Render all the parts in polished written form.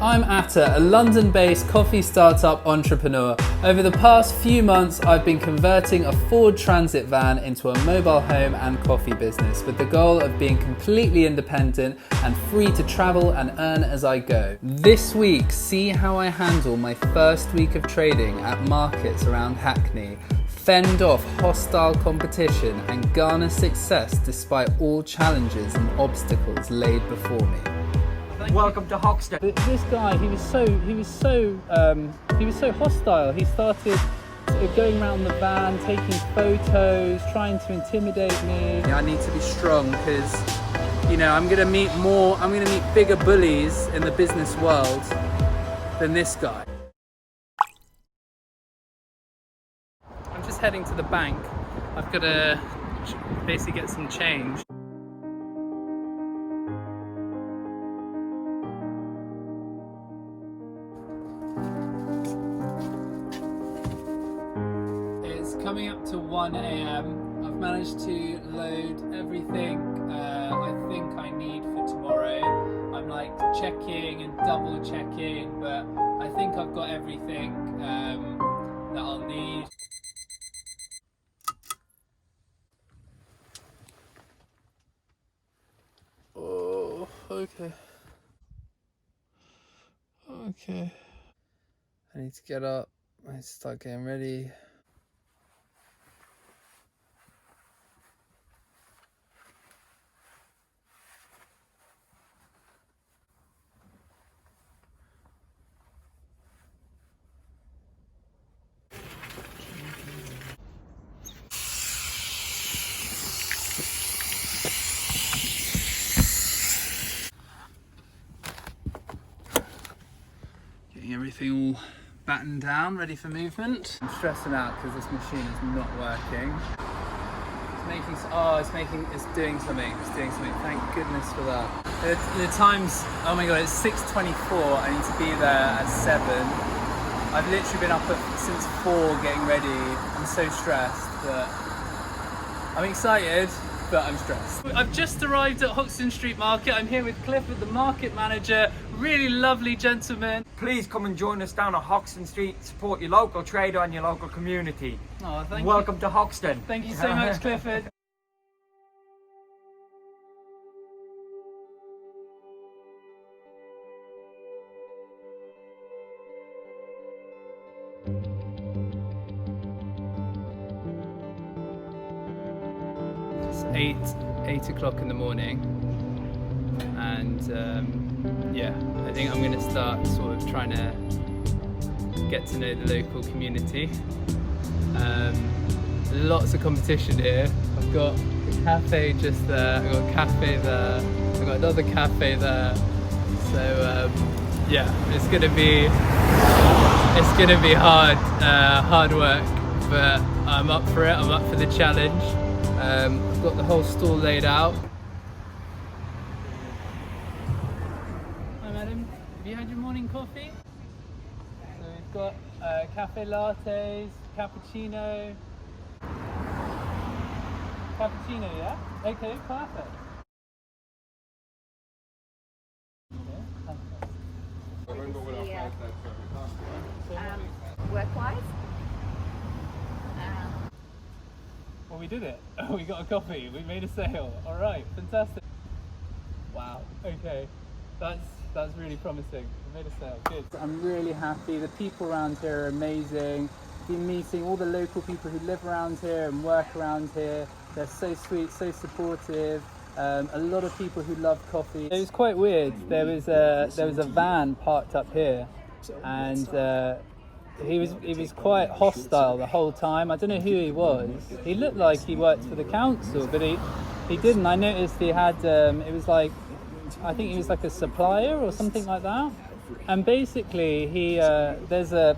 I'm Atta, a London-based coffee startup entrepreneur. Over the past few months, I've been converting a Ford Transit van into a mobile home and coffee business with the goal of being completely independent and free to travel and earn as I go. This week, see how I handle my first week of trading at markets around Hackney, fend off hostile competition and garner success despite all challenges and obstacles laid before me. Welcome to Hoxton. This guy, he was so hostile. He started going around the van, taking photos, trying to intimidate me. I need to be strong because, you know, I'm gonna meet bigger bullies in the business world than this guy. I'm just heading to the bank. I've got to basically get some change. Coming up to 1 a.m. I've managed to load everything I think I need for tomorrow. I'm like checking and double checking, but I think I've got everything that I'll need. Oh, okay. Okay. I need to get up. I need to start getting ready. Everything all battened down, ready for movement. I'm stressing out because this machine is not working. It's doing something. Thank goodness for that. The time's, oh my god, it's 6:24. I need to be there at 7. I've literally been up since 4 getting ready. I'm so stressed, but I'm excited. But I'm stressed. I've just arrived at Hoxton Street Market. I'm here with Clifford, the market manager. Really lovely gentleman. Please come and join us down at Hoxton Street. Support your local trader and your local community. Oh, thank you. Welcome to Hoxton. Thank you so much, Clifford. It's 8 o'clock in the morning, and yeah, I think I'm going to start sort of trying to get to know the local community. Lots of competition here. I've got a cafe just there, I've got a cafe there, I've got another cafe there, so yeah, it's going to be hard work, but I'm up for it. I'm up for the challenge. I've got the whole stall laid out. Hi madam, have you had your morning coffee? So we've got cafe lattes, cappuccino. Cappuccino, yeah? Okay, perfect. Work-wise? Well, we did it. We got a coffee. We made a sale. All right, fantastic. Wow. Okay, that's really promising. We made a sale. Good. I'm really happy. The people around here are amazing. Been meeting all the local people who live around here and work around here. They're so sweet, so supportive. A lot of people who love coffee. It was quite weird. There was a van parked up here, and he was quite hostile the whole time. I don't know who he was. He looked like he worked for the council, but he didn't. I noticed he had it was like, I think he was like a supplier or something like that. And basically there's a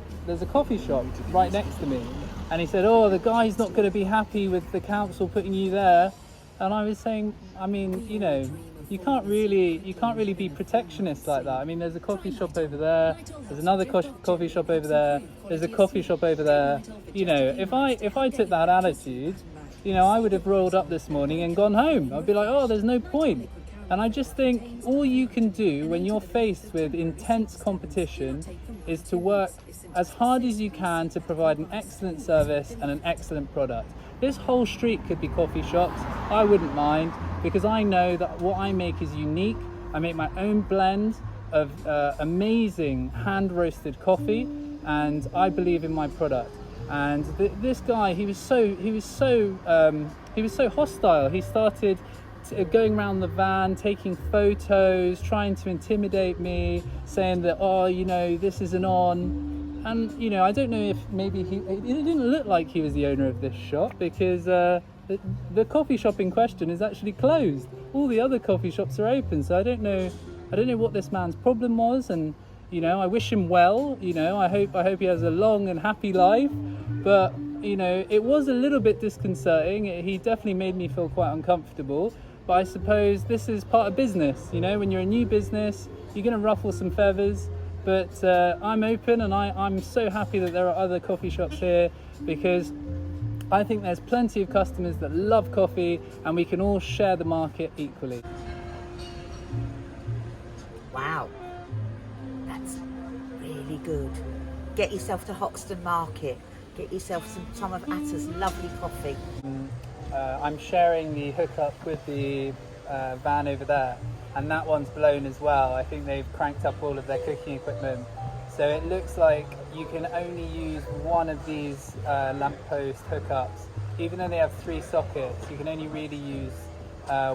coffee shop right next to me, and he said, oh, the guy's not going to be happy with the council putting you there. And I was saying, I mean, you know, you can't really be protectionist like that. I mean, there's a coffee shop over there, there's another coffee shop over there, there's a coffee shop over there. You know, if I took that attitude, you know, I would have rolled up this morning and gone home. I'd be like, oh, there's no point. And I just think all you can do when you're faced with intense competition is to work as hard as you can to provide an excellent service and an excellent product. This whole street could be coffee shops. I wouldn't mind, because I know that what I make is unique. I make my own blend of amazing hand roasted coffee, and I believe in my product. And this guy, he was so hostile. He started going around the van, taking photos, trying to intimidate me, saying that, oh, you know, this isn't on. And, you know, I don't know if maybe it didn't look like he was the owner of this shop, because the coffee shop in question is actually closed. All the other coffee shops are open, so I don't know what this man's problem was. And, you know, I wish him well. You know, I hope he has a long and happy life. But, you know, it was a little bit disconcerting. He definitely made me feel quite uncomfortable. But I suppose this is part of business. You know, when you're a new business, you're going to ruffle some feathers. But I'm open, and I'm so happy that there are other coffee shops here, because I think there's plenty of customers that love coffee, and we can all share the market equally. Wow, that's really good. Get yourself to Hoxton Market. Get yourself some of Atta's lovely coffee. I'm sharing the hookup with the van over there, and that one's blown as well. I think they've cranked up all of their cooking equipment. So it looks like you can only use one of these lamppost hookups. Even though they have 3 sockets, you can only really use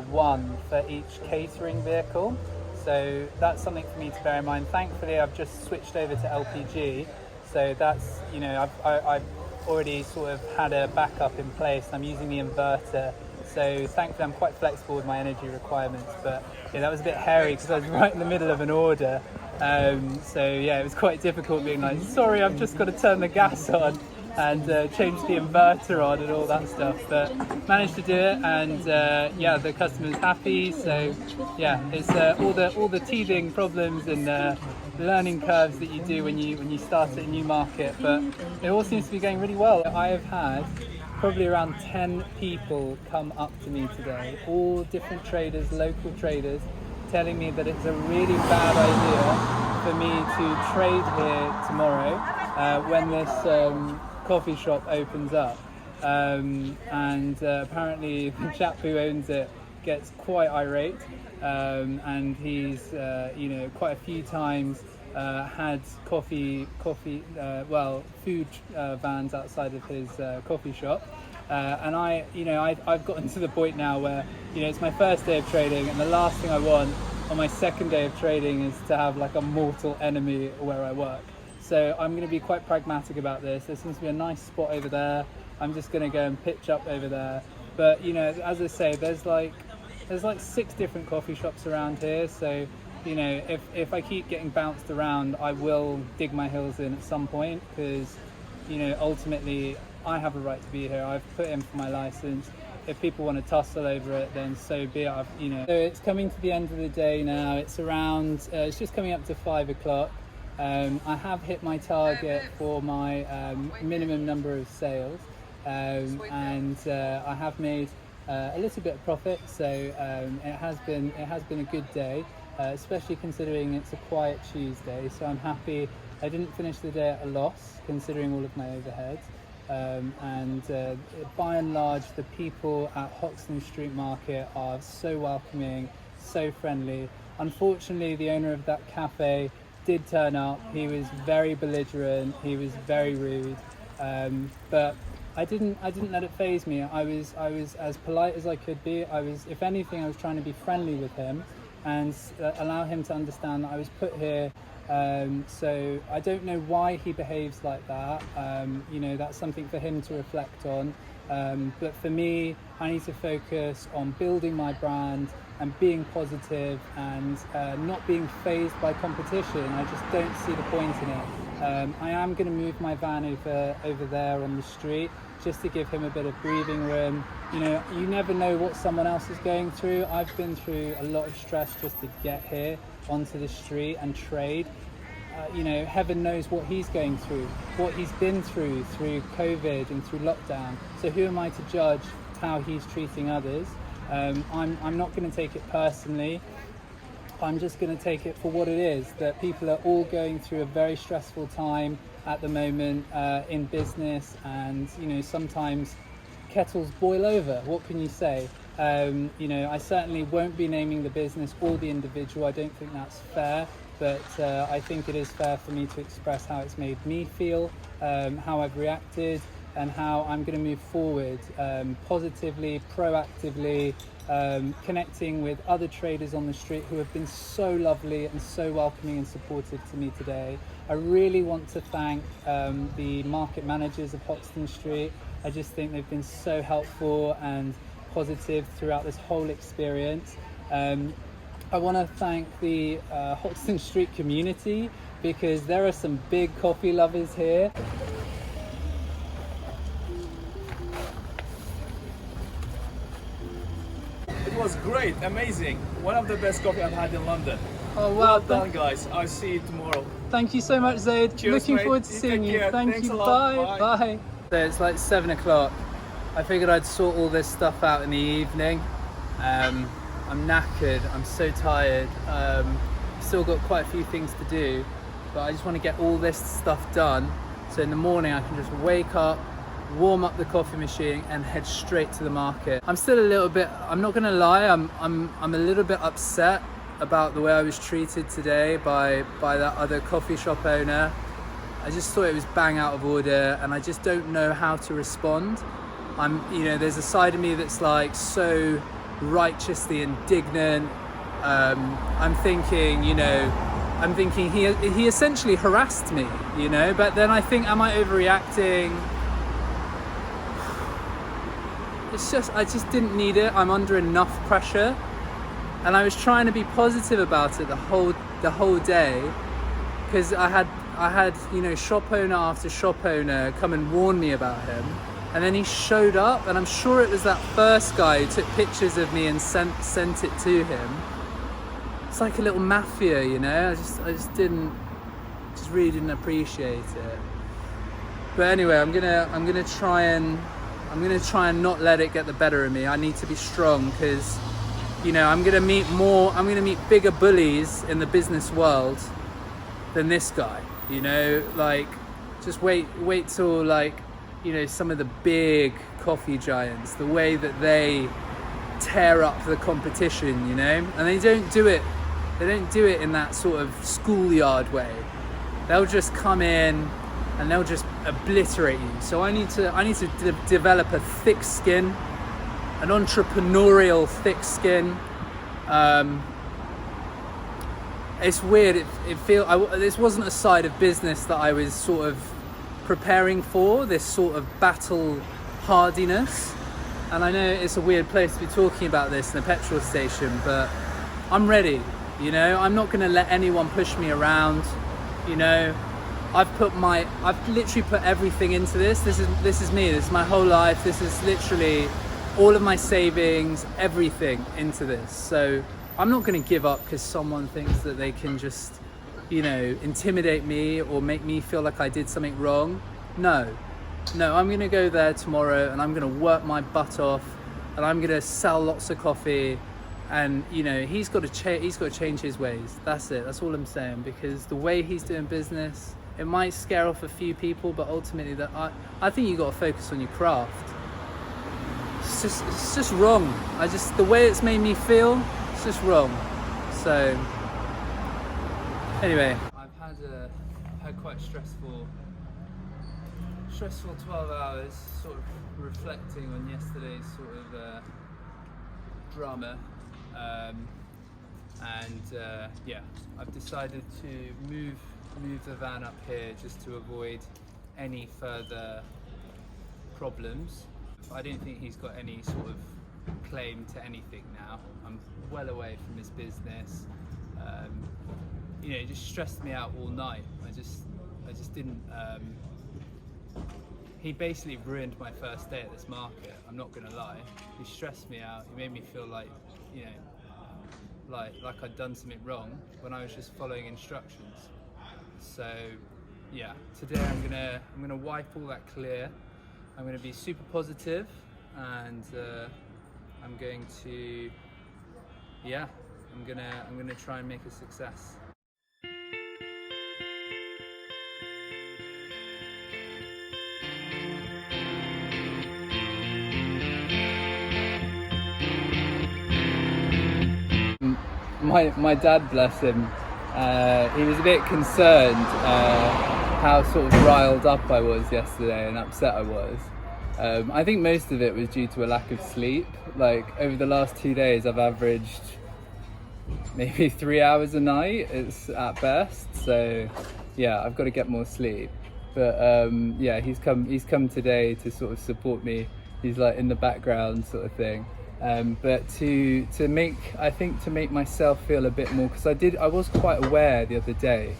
one for each catering vehicle. So that's something for me to bear in mind. Thankfully, I've just switched over to LPG. So that's, you know, I've already sort of had a backup in place. I'm using the inverter. So thankfully, I'm quite flexible with my energy requirements. But yeah, that was a bit hairy because I was right in the middle of an order. So yeah, it was quite difficult being like, sorry, I've just got to turn the gas on and change the inverter on and all that stuff, but managed to do it, and yeah, the customer's happy. So yeah, it's all the teething problems and learning curves that you do when you start at a new market, but it all seems to be going really well. I have had probably around 10 people come up to me today, all different traders, local traders, telling me that it's a really bad idea for me to trade here tomorrow when this coffee shop opens up, and apparently the chap who owns it gets quite irate, and he's you know, quite a few times had food vans outside of his coffee shop, and I've gotten to the point now where, you know, it's my first day of trading, and the last thing I want on my second day of trading is to have like a mortal enemy where I work. So I'm going to be quite pragmatic about this. There seems to be a nice spot over there. I'm just going to go and pitch up over there. But, you know, as I say, there's like 6 different coffee shops around here. So, you know, if I keep getting bounced around, I will dig my heels in at some point, because, you know, ultimately I have a right to be here. I've put in for my license. If people want to tussle over it, then so be it. You know, so it's coming to the end of the day now. It's around. It's just coming up to 5 o'clock. I have hit my target for my minimum number of sales, and I have made a little bit of profit. So it has been a good day, especially considering it's a quiet Tuesday. So I'm happy. I didn't finish the day at a loss, considering all of my overheads. And by and large, the people at Hoxton Street Market are so welcoming, so friendly. Unfortunately, the owner of that cafe did turn up. He was very belligerent, he was very rude, but I didn't let it faze me. I was as polite as I could be. If anything, I was trying to be friendly with him and allow him to understand that I was put here. So I don't know why he behaves like that. You know, that's something for him to reflect on. But for me, I need to focus on building my brand and being positive and not being fazed by competition. I just don't see the point in it. I am going to move my van over there on the street just to give him a bit of breathing room. You know, you never know what someone else is going through. I've been through a lot of stress just to get here onto the street and trade. You know, heaven knows what he's going through, what he's been through COVID and through lockdown. So who am I to judge how he's treating others? I'm not going to take it personally. I'm just going to take it for what it is, that people are all going through a very stressful time at the moment in business, and sometimes kettles boil over. What can you say? I certainly won't be naming the business or the individual. I don't think that's fair, but I think it is fair for me to express how it's made me feel, how I've reacted, and how I'm going to move forward positively, proactively, connecting with other traders on the street who have been so lovely and so welcoming and supportive to me today. I really want to thank the market managers of Hoxton Street. I just think they've been so helpful and positive throughout this whole experience. I want to thank the Hoxton Street community, because there are some big coffee lovers here. It was great, amazing. One of the best coffee I've had in London. Oh wow, Well done, guys. I'll see you tomorrow. Thank you so much, Zaid. Cheers, Looking mate. forward to You seeing take you. care. Thank Thanks you. a lot. Bye. Bye. Bye. So it's like 7 o'clock. I figured I'd sort all this stuff out in the evening. I'm knackered. I'm so tired. Still got quite a few things to do, but I just want to get all this stuff done, so in the morning I can just wake up, warm up the coffee machine, and head straight to the market. I'm still a little bit, I'm not gonna lie, I'm a little bit upset about the way I was treated today by that other coffee shop owner. I just thought it was bang out of order, and I just don't know how to respond. There's a side of me that's like so righteously indignant. I'm thinking he essentially harassed me, but then I think, am I overreacting? I just didn't need it. I'm under enough pressure, and I was trying to be positive about it the whole day, because I had shop owner after shop owner come and warn me about him, and then he showed up, and I'm sure it was that first guy who took pictures of me and sent it to him. It's like a little mafia, I just really didn't appreciate it. But anyway, I'm gonna try and not let it get the better of me. I need to be strong, because I'm gonna meet bigger bullies in the business world than this guy. Just wait till some of the big coffee giants, the way that they tear up the competition, and they don't do it in that sort of schoolyard way. They'll just come in and they'll just obliterate you. So I need to develop a thick skin, an entrepreneurial thick skin. It's weird. This wasn't a side of business that I was sort of preparing for, this sort of battle hardiness. And I know it's a weird place to be talking about this in a petrol station, but I'm ready. I'm not going to let anyone push me around. I've literally put everything into this. This is me. This is my whole life. This is literally all of my savings, everything into this. So I'm not going to give up because someone thinks that they can just, intimidate me or make me feel like I did something wrong. No, I'm going to go there tomorrow, and I'm going to work my butt off, and I'm going to sell lots of coffee. And he's got to change his ways. That's it. That's all I'm saying, because the way he's doing business, it might scare off a few people, but ultimately I think you got to focus on your craft. It's just wrong. The way it's made me feel, it's just wrong. So anyway, I've had quite stressful 12 hours, sort of reflecting on yesterday's sort of drama. I've decided to move the van up here just to avoid any further problems. I don't think he's got any sort of claim to anything now. I'm well away from his business. It just stressed me out all night. I just didn't. He basically ruined my first day at this market. I'm not gonna lie. He stressed me out. He made me feel like, like I'd done something wrong when I was just following instructions. So yeah, today I'm gonna wipe all that clear. I'm gonna be super positive, and I'm going to, yeah, I'm gonna try and make a success. My dad, bless him, he was a bit concerned how sort of riled up I was yesterday and upset I was. I think most of it was due to a lack of sleep. Like over the last 2 days I've averaged maybe 3 hours a night, it's at best, so yeah, I've got to get more sleep. But yeah, he's come today to sort of support me. He's like in the background sort of thing. But to make myself feel a bit more, because I was quite aware the other day,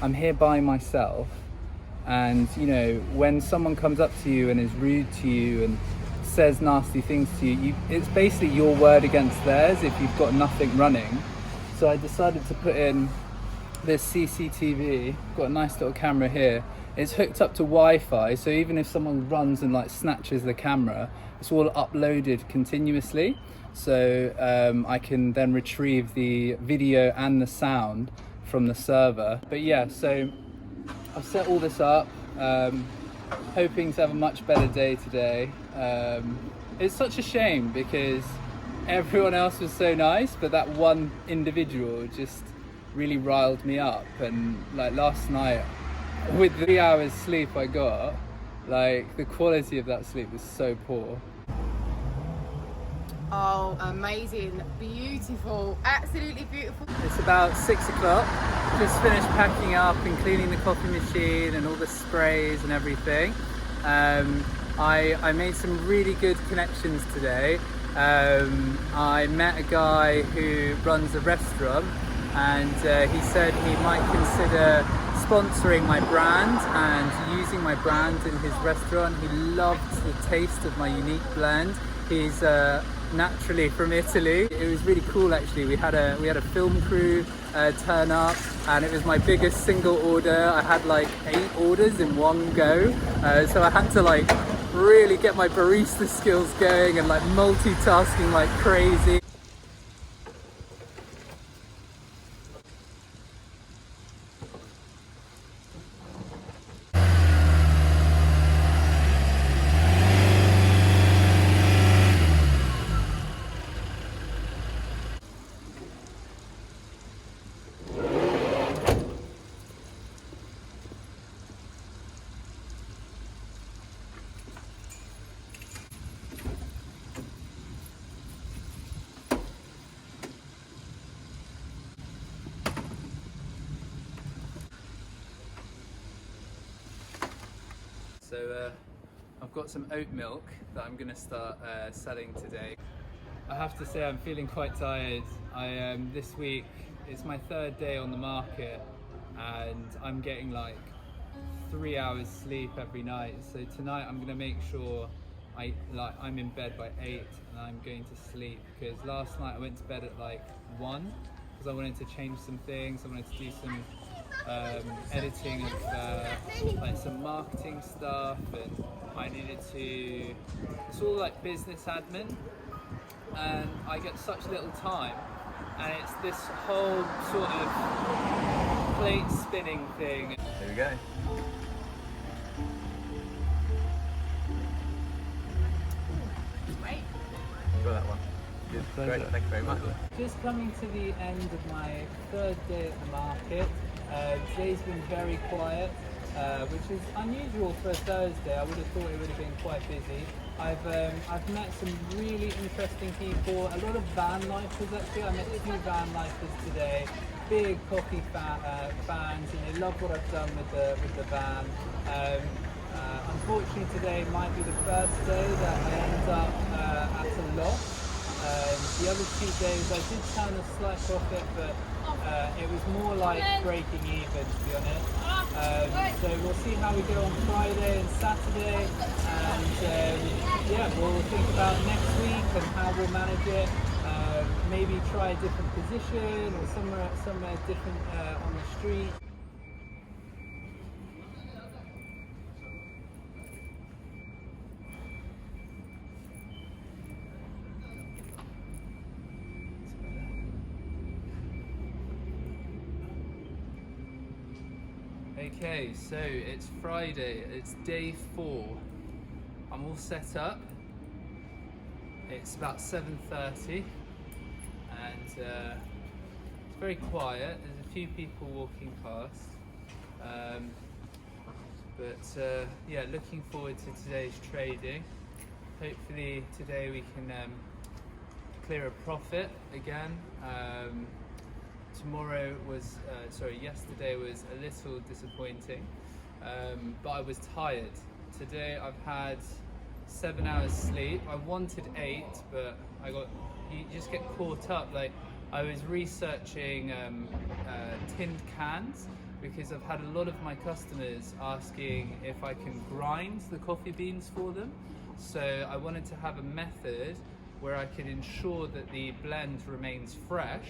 I'm here by myself, and you know, when someone comes up to you and is rude to you and says nasty things to you, it's basically your word against theirs if you've got nothing running. So I decided to put in this CCTV, got a nice little camera here. It's hooked up to Wi-Fi, so even if someone runs and like snatches the camera, it's all uploaded continuously. So I can then retrieve the video and the sound from the server. But yeah, so I've set all this up, hoping to have a much better day today. It's such a shame because everyone else was so nice, but that one individual just really riled me up. And like last night, with the 3 hours sleep I got, like the quality of that sleep was so poor. Oh, amazing, beautiful, absolutely beautiful. It's about 6 o'clock, just finished packing up and cleaning the coffee machine and all the sprays and everything. I made some really good connections today. I met a guy who runs a restaurant, and he said he might consider sponsoring my brand and using my brand in his restaurant. He loved the taste of my unique blend. He's naturally from Italy. It was really cool actually. We had a film crew turn up, and it was my biggest single order. I had like 8 orders in one go, so I had to like really get my barista skills going and like multitasking like crazy. So I've got some oat milk that I'm going to start selling today. I have to say I'm feeling quite tired. This week it's my 3rd day on the market, and I'm getting like 3 hours sleep every night. So tonight I'm going to make sure I'm in bed by 8 and I'm going to sleep, because last night I went to bed at like 1 because I wanted to change some things. I wanted to do some editing of like some marketing stuff, and I needed to, it's all like business admin, and I get such little time, and it's this whole sort of plate spinning thing. There we go. Great. Enjoy that one. Good. Great, thank you very much. Just coming to the end of my 3rd day at the market. Today's been very quiet, which is unusual for a Thursday. I would have thought it would have been quite busy. I've met some really interesting people, a lot of van lifers actually. I met a few van lifers today, big coffee fans, and they love what I've done with the van. Unfortunately today might be the first day that I end up at a loss. The other 2 days I did turn a slight profit, but it was more like breaking even, to be honest. So we'll see how we go on Friday and Saturday, and yeah, we'll think about next week and how we'll manage it. Maybe try a different position or somewhere different on the street. Okay, so it's Friday, it's day 4. I'm all set up. It's about 7:30 and it's very quiet. There's a few people walking past. Yeah, looking forward to today's trading. Hopefully today we can clear a profit again. Yesterday was a little disappointing, but I was tired. Today I've had 7 hours sleep. I wanted 8, but you just get caught up. Like, I was researching tinned cans because I've had a lot of my customers asking if I can grind the coffee beans for them. So I wanted to have a method where I could ensure that the blend remains fresh,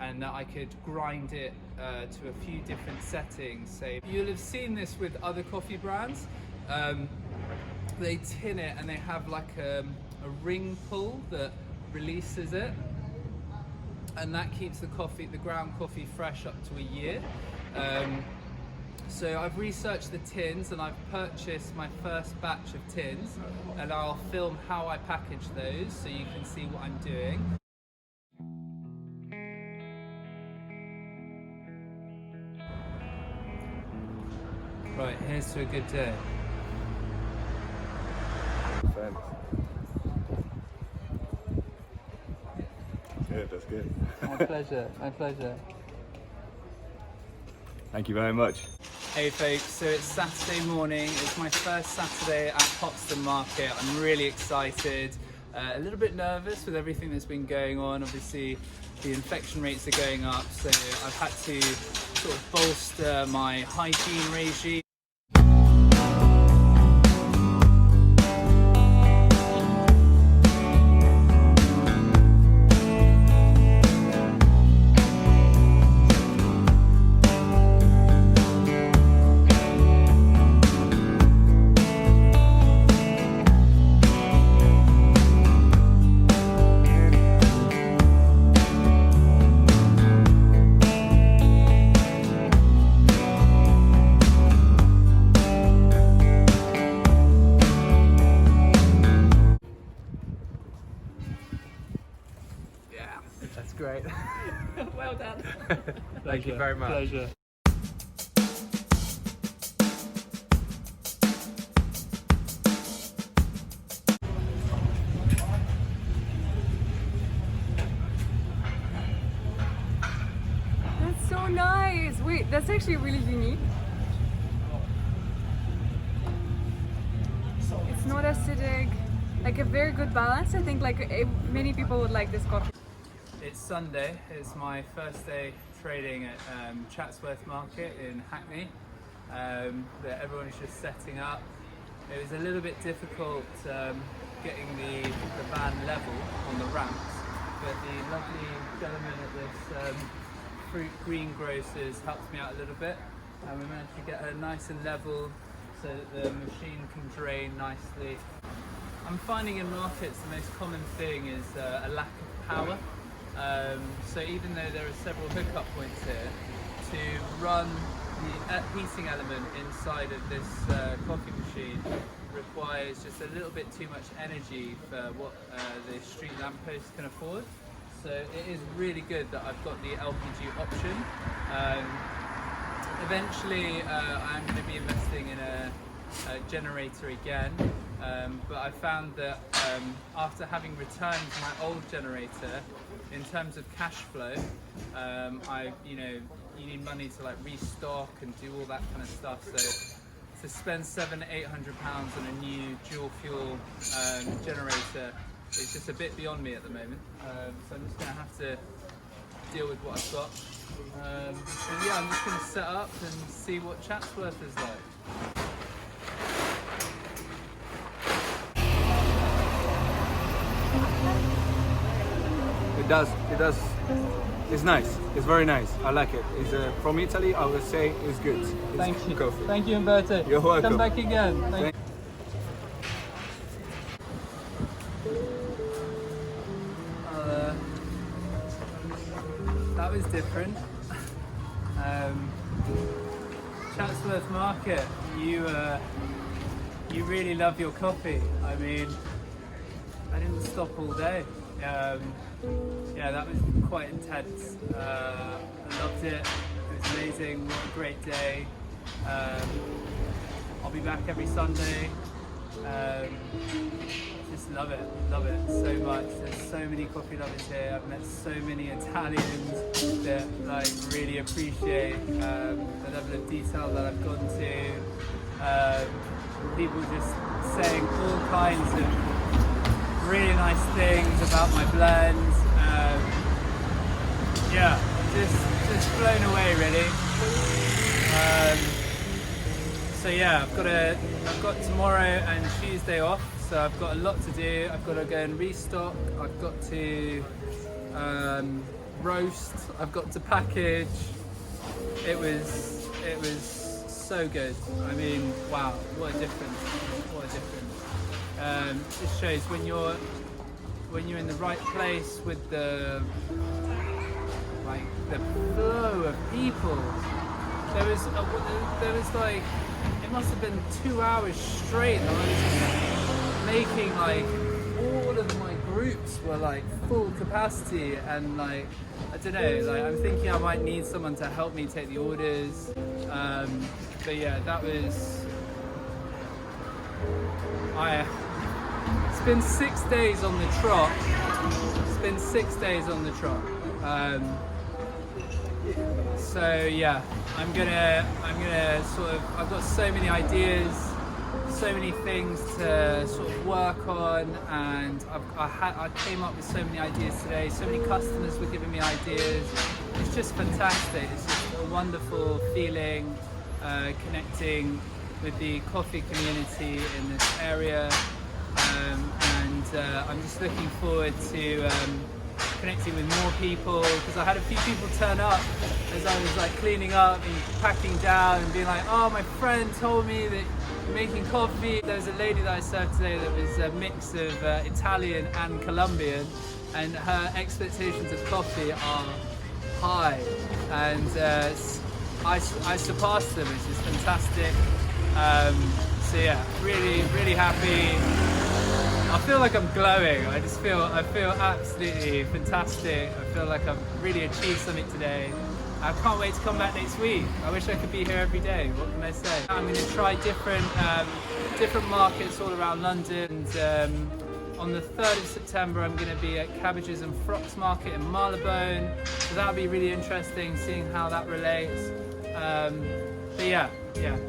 and that I could grind it to a few different settings. Say, you'll have seen this with other coffee brands. They tin it and they have like a ring pull that releases it, and that keeps the ground coffee fresh up to a year. So I've researched the tins and I've purchased my first batch of tins, and I'll film how I package those so you can see what I'm doing. Right, here's to a good day. Fend. Good, that's good. My pleasure, my pleasure. Thank you very much. Hey folks, so it's Saturday morning. It's my first Saturday at Hoxton Market. I'm really excited, a little bit nervous with everything that's been going on. Obviously, the infection rates are going up, so I've had to sort of bolster my hygiene regime. That's great. Well done. Thank you very much. Pleasure. That's so nice. Wait, that's actually really unique. It's not acidic, like a very good balance. I think many people would like this coffee. It's Sunday. It's my first day trading at Chatsworth Market in Hackney. Everyone is just setting up. It was a little bit difficult getting the van level on the ramps, but the lovely gentleman at this fruit greengrocers helped me out a little bit, and we managed to get her nice and level so that the machine can drain nicely. I'm finding in markets the most common thing is a lack of power. So even though there are several hookup points here, to run the heating element inside of this coffee machine requires just a little bit too much energy for what the street lampposts can afford. So it is really good that I've got the LPG option. Eventually I'm going to be investing in a generator again, but I found that after having returned my old generator, in terms of cash flow, you need money to like restock and do all that kind of stuff. So to spend £700–800 on a new dual fuel generator is just a bit beyond me at the moment. So I'm just going to have to deal with what I've got. So yeah, I'm just going to set up and see what Chatsworth is like. It does. It's nice. It's very nice. I like it. It's from Italy. I would say it's good. It's Thank you. Coffee. Thank you, Umberto. You're welcome. Come back again. Thank that was different. Chatsworth Market, you really love your coffee. I mean, I didn't stop all day. Yeah, that was quite intense. I loved it. It was amazing. What a great day. I'll be back every Sunday. Just love it so much. There's so many coffee lovers here. I've met so many Italians that like really appreciate the level of detail that I've gone to. People just saying all kinds of really nice things about my blends. Yeah, just blown away really. So yeah, I've got tomorrow and Tuesday off, so I've got a lot to do. I've got to go and restock. I've got to roast. I've got to package. It was so good. I mean, wow, what a difference! What a difference! It shows when you're in the right place with the flow of people. There was like, it must have been 2 hours straight that I was just making like, all of my groups were like full capacity, and like, I don't know, like I'm thinking I might need someone to help me take the orders. But yeah, that was, it's been 6 days on the trot. It's been 6 days on the trot. So yeah, I'm gonna sort of, I've got so many ideas, so many things to sort of work on, and I came up with so many ideas today. So many customers were giving me ideas. It's just fantastic. It's just a wonderful feeling, connecting with the coffee community in this area, and I'm just looking forward to connecting with more people, because I had a few people turn up as I was like cleaning up and packing down and being like, oh, my friend told me that you're making coffee. There was a lady that I served today that was a mix of Italian and Colombian, and her expectations of coffee are high, and I surpassed them, which is fantastic. So yeah, really happy. I feel like I'm glowing. I feel absolutely fantastic. I feel like I've really achieved something today. I can't wait to come back next week. I wish I could be here every day. What can I say? I'm going to try different markets all around London. And, on the 3rd of September, I'm going to be at Cabbages and Frocks Market in Marylebone. So that'll be really interesting, seeing how that relates. But yeah,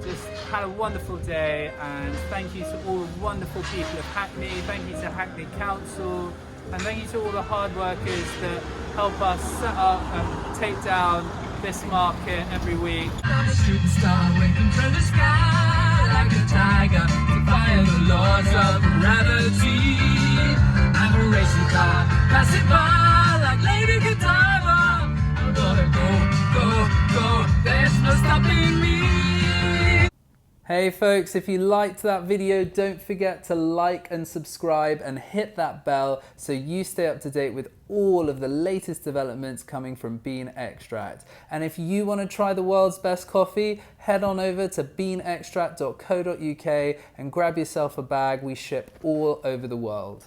just had a wonderful day, and thank you to all the wonderful people of Hackney. Thank you to Hackney Council, and thank you to all the hard workers that help us set up and take down this market every week. I'm a shooting star waiting from the sky like a tiger, defying the laws of gravity. I'm a racing car, passing by like Lady Godiva. I'm gonna go, there's no stopping me. Hey folks, if you liked that video, don't forget to like and subscribe and hit that bell so you stay up to date with all of the latest developments coming from Bean Extract. And if you want to try the world's best coffee, head on over to beanextract.co.uk and grab yourself a bag. We ship all over the world.